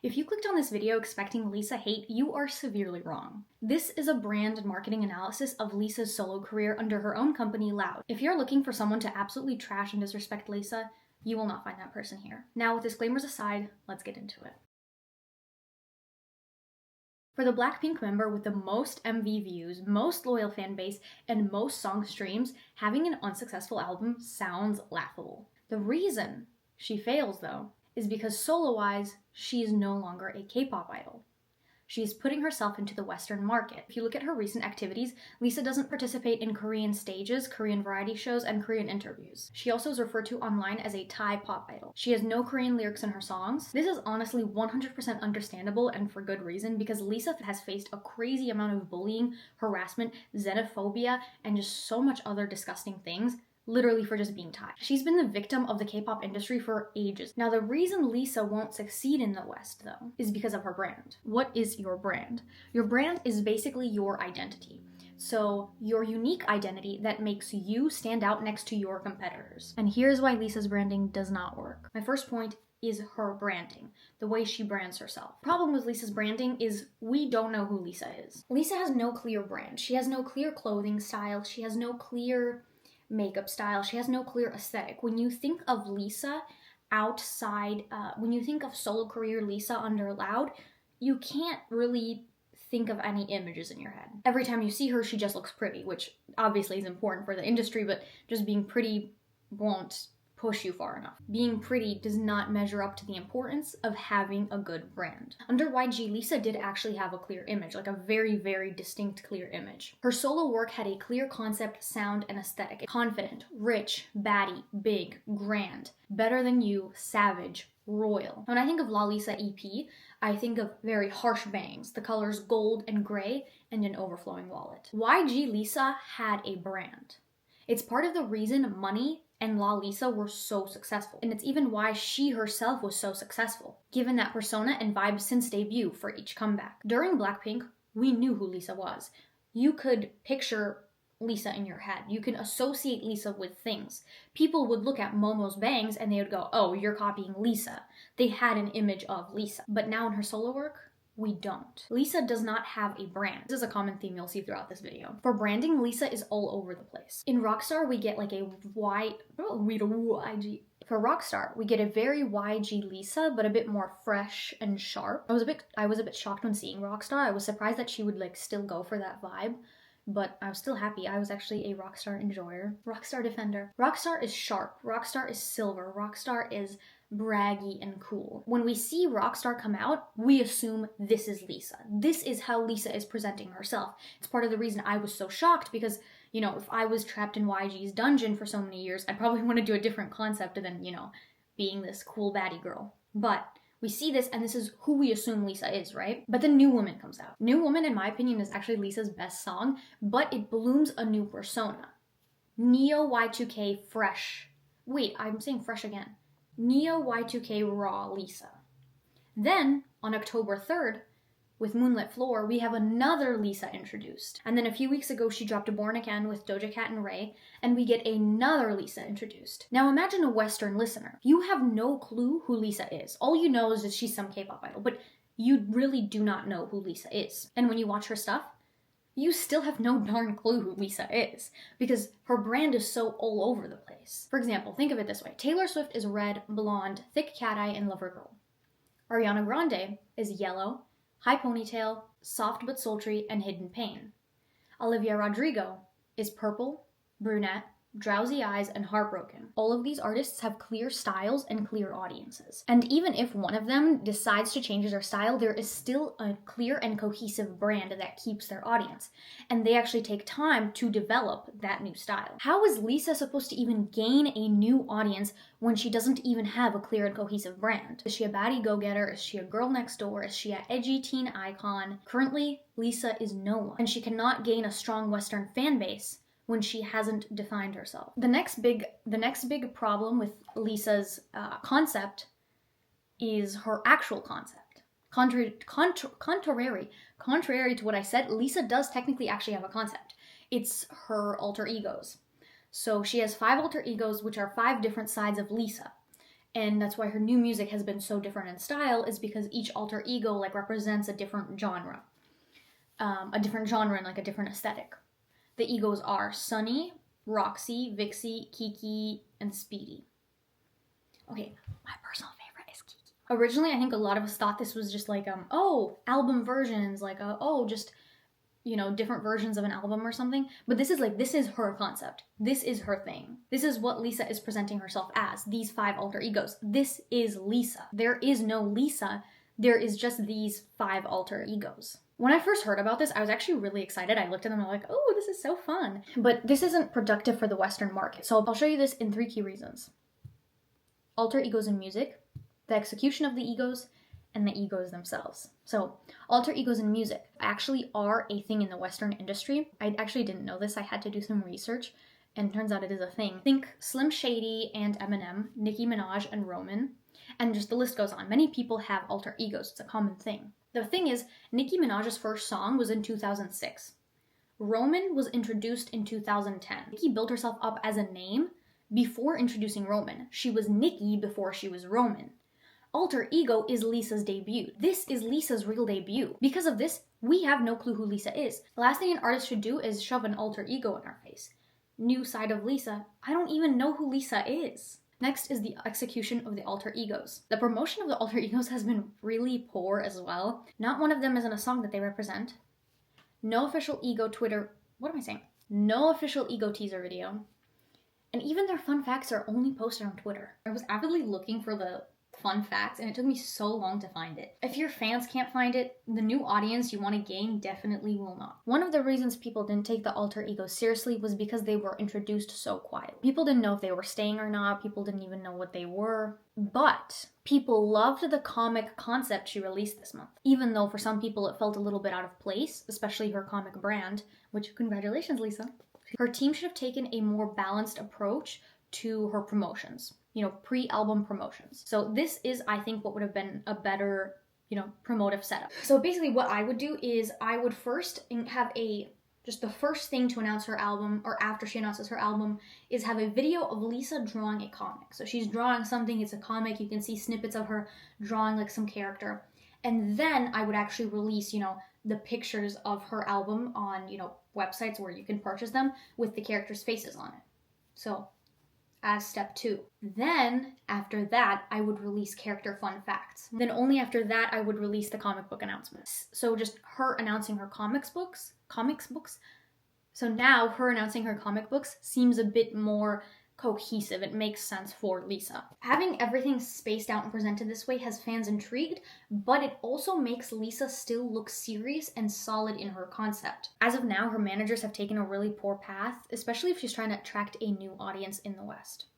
If you clicked on this video expecting Lisa hate, you are severely wrong. This is a brand and marketing analysis of Lisa's solo career under her own company, Loud. If you're looking for someone to absolutely trash and disrespect Lisa, you will not find that person here. Now, with disclaimers aside, let's get into it. For the Blackpink member with the most MV views, most loyal fan base, and most song streams, having an unsuccessful album sounds laughable. The reason she fails, though, is because solo-wise, she is no longer a K-pop idol. She is putting herself into the Western market. If you look at her recent activities, Lisa doesn't participate in Korean stages, Korean variety shows, and Korean interviews. She also is referred to online as a Thai pop idol. She has no Korean lyrics in her songs. This is honestly 100% understandable and for good reason, because Lisa has faced a crazy amount of bullying, harassment, xenophobia, and just so much other disgusting things, literally for just being Thai. She's been the victim of the K-pop industry for ages. Now, the reason Lisa won't succeed in the West, though, is because of her brand. What is your brand? Your brand is basically your identity. So, your unique identity that makes you stand out next to your competitors. And here's why Lisa's branding does not work. My first point is her branding, the way she brands herself. The problem with Lisa's branding is we don't know who Lisa is. Lisa has no clear brand. She has no clear clothing style. She has no clear makeup style. She has no clear aesthetic. When you think of Lisa outside, when you think of solo career Lisa under Loud, you can't really think of any images in your head. Every time you see her, she just looks pretty, which obviously is important for the industry, but just being pretty won't push you far enough. Being pretty does not measure up to the importance of having a good brand. Under YG, Lisa did actually have a clear image, like a very, very distinct clear image. Her solo work had a clear concept, sound, and aesthetic. Confident, rich, baddie, big, grand, better than you, savage, royal. When I think of lalisa EP, I think of very harsh bangs, the colors gold and gray, and an overflowing wallet. YG Lisa had a brand. It's part of the reason Money and lalisa were so successful. And it's even why she herself was so successful, given that persona and vibe since debut for each comeback. During Blackpink, we knew who Lisa was. You could picture Lisa in your head. You can associate Lisa with things. People would look at Momo's bangs and they would go, oh, you're copying Lisa. They had an image of Lisa. But now in her solo work, we don't. Lisa does not have a brand. This is a common theme you'll see throughout this video. For branding, Lisa is all over the place. In Rockstar, we get like a YG. For Rockstar, we get a very YG Lisa, but a bit more fresh and sharp. I was a bit shocked when seeing Rockstar. I was surprised that she would like still go for that vibe, but I was still happy. I was actually a Rockstar enjoyer. Rockstar defender. Rockstar is sharp. Rockstar is silver. Rockstar is braggy and cool. When we see Rockstar come out, we assume this is Lisa. This is how Lisa is presenting herself. It's part of the reason I was so shocked because, you know, if I was trapped in YG's dungeon for so many years, I'd probably want to do a different concept than, you know, being this cool baddie girl. But we see this and this is who we assume Lisa is, right? But then New Woman comes out. New Woman, in my opinion, is actually Lisa's best song, but it blooms a new persona. Neo Y2K fresh. Wait, I'm saying fresh again. Neo Y2K raw Lisa. Then, on October 3rd, with Moonlit Floor, we have another Lisa introduced. And then a few weeks ago, she dropped Born Again with Doja Cat and Ray, and we get another Lisa introduced. Now imagine a Western listener. You have no clue who Lisa is. All you know is that she's some K-pop idol, but you really do not know who Lisa is. And when you watch her stuff, you still have no darn clue who Lisa is, because her brand is so all over the place. For example, think of it this way. Taylor Swift is red, blonde, thick cat eye, and lover girl. Ariana Grande is yellow, high ponytail, soft but sultry, and hidden pain. Olivia Rodrigo is purple, brunette, drowsy eyes, and heartbroken. All of these artists have clear styles and clear audiences. And even if one of them decides to change their style, there is still a clear and cohesive brand that keeps their audience. And they actually take time to develop that new style. How is Lisa supposed to even gain a new audience when she doesn't even have a clear and cohesive brand? Is she a baddie go-getter? Is she a girl next door? Is she an edgy teen icon? Currently, Lisa is no one. And she cannot gain a strong Western fan base when she hasn't defined herself. The next big problem with Lisa's concept is her actual concept. Contrary to what I said, Lisa does technically actually have a concept. It's her alter egos. So she has 5 alter egos, which are 5 different sides of Lisa. And that's why her new music has been so different in style, is because each alter ego like represents a different genre. And like a different aesthetic. The egos are Sunny, Roxy, Vixie, Kiki, and Speedy. Okay, my personal favorite is Kiki. Originally, I think a lot of us thought this was just like, album versions, like, just, different versions of an album or something. But this is her concept. This is her thing. This is what Lisa is presenting herself as, these 5 alter egos. This is Lisa. There is no Lisa. There is just these 5 alter egos. When I first heard about this, I was actually really excited. I looked at them and I'm like, oh, this is so fun. But this isn't productive for the Western market. So I'll show you this in 3 key reasons. Alter egos in music, the execution of the egos, and the egos themselves. So alter egos in music actually are a thing in the Western industry. I actually didn't know this. I had to do some research, and it turns out it is a thing. Think Slim Shady and Eminem, Nicki Minaj and Roman, and just the list goes on. Many people have alter egos. It's a common thing. The thing is, Nicki Minaj's first song was in 2006. Roman was introduced in 2010. Nicki built herself up as a name before introducing Roman. She was Nicki before she was Roman. Alter ego is Lisa's debut. This is Lisa's real debut. Because of this, we have no clue who Lisa is. The last thing an artist should do is shove an alter ego in our face. New side of Lisa. I don't even know who Lisa is. Next is the execution of the alter egos. The promotion of the alter egos has been really poor as well. Not one of them is in a song that they represent. No official ego Twitter... What am I saying? No official ego teaser video. And even their fun facts are only posted on Twitter. I was avidly looking for the fun facts, and it took me so long to find it. If your fans can't find it, the new audience you want to gain definitely will not. One of the reasons people didn't take the alter egos seriously was because they were introduced so quietly. People didn't know if they were staying or not. People didn't even know what they were. But people loved the comic concept she released this month. Even though for some people it felt a little bit out of place, especially her comic brand, which congratulations, Lisa. Her team should have taken a more balanced approach to her promotions. Pre-album promotions. So this is, I think, what would have been a better, promotive setup. So basically what I would do is I would first have just the first thing to announce her album, or after she announces her album, is have a video of Lisa drawing a comic. So she's drawing something, it's a comic, you can see snippets of her drawing like some character. And then I would actually release, the pictures of her album on, websites where you can purchase them with the characters' faces on it. So as step 2. Then, after that, I would release character fun facts. Then only after that, I would release the comic book announcements. So just her announcing her comics books. So now, her announcing her comic books seems a bit more cohesive. It makes sense for Lisa. Having everything spaced out and presented this way has fans intrigued, but it also makes Lisa still look serious and solid in her concept. As of now, her managers have taken a really poor path, especially if she's trying to attract a new audience in the West.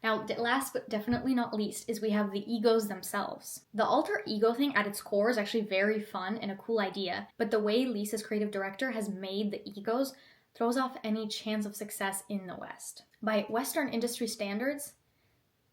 Now, last but definitely not least is we have the egos themselves. The alter ego thing at its core is actually very fun and a cool idea, but the way Lisa's creative director has made the egos throws off any chance of success in the West. By Western industry standards,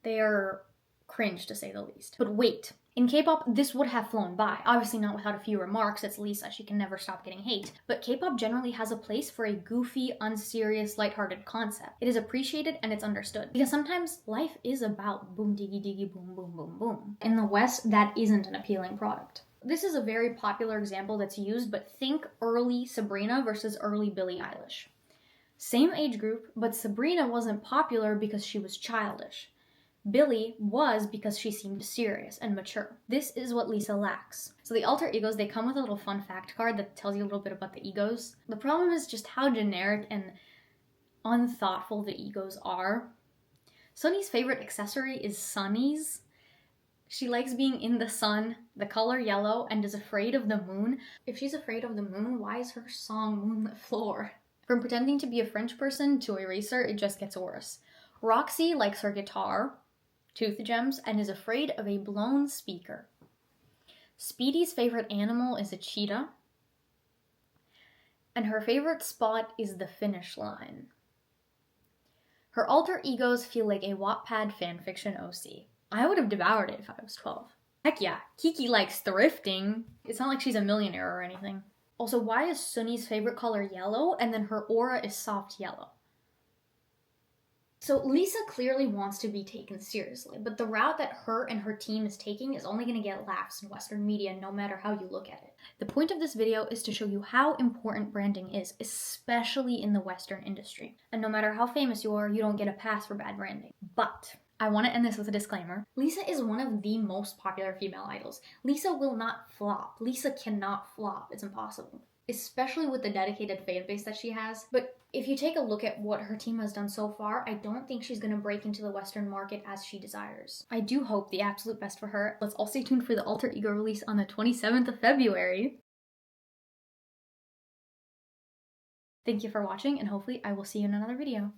they are cringe to say the least. But wait, in K-pop, this would have flown by. Obviously not without a few remarks, it's Lisa, she can never stop getting hate. But K-pop generally has a place for a goofy, unserious, lighthearted concept. It is appreciated and it's understood. Because sometimes life is about boom diggy diggy boom boom boom boom. In the West, that isn't an appealing product. This is a very popular example that's used, but think early Sabrina versus early Billie Eilish. Same age group, but Sabrina wasn't popular because she was childish. Billie was because she seemed serious and mature. This is what Lisa lacks. So the alter egos, they come with a little fun fact card that tells you a little bit about the egos. The problem is just how generic and unthoughtful the egos are. Sunny's favorite accessory is sunnies. She likes being in the sun, the color yellow, and is afraid of the moon. If she's afraid of the moon, why is her song Moonlit Floor? From pretending to be a French person to eraser, it just gets worse. Roxy likes her guitar, tooth gems, and is afraid of a blown speaker. Speedy's favorite animal is a cheetah. And her favorite spot is the finish line. Her alter egos feel like a Wattpad fanfiction OC. I would have devoured it if I was 12. Heck yeah, Kiki likes thrifting. It's not like she's a millionaire or anything. Also, why is Sunny's favorite color yellow and then her aura is soft yellow? So Lisa clearly wants to be taken seriously, but the route that her and her team is taking is only going to get laughs in Western media no matter how you look at it. The point of this video is to show you how important branding is, especially in the Western industry. And no matter how famous you are, you don't get a pass for bad branding. But I want to end this with a disclaimer. Lisa is one of the most popular female idols. Lisa will not flop. Lisa cannot flop. It's impossible. Especially with the dedicated fan base that she has. But if you take a look at what her team has done so far, I don't think she's going to break into the Western market as she desires. I do hope the absolute best for her. Let's all stay tuned for the alter ego release on the 27th of February. Thank you for watching, and hopefully I will see you in another video.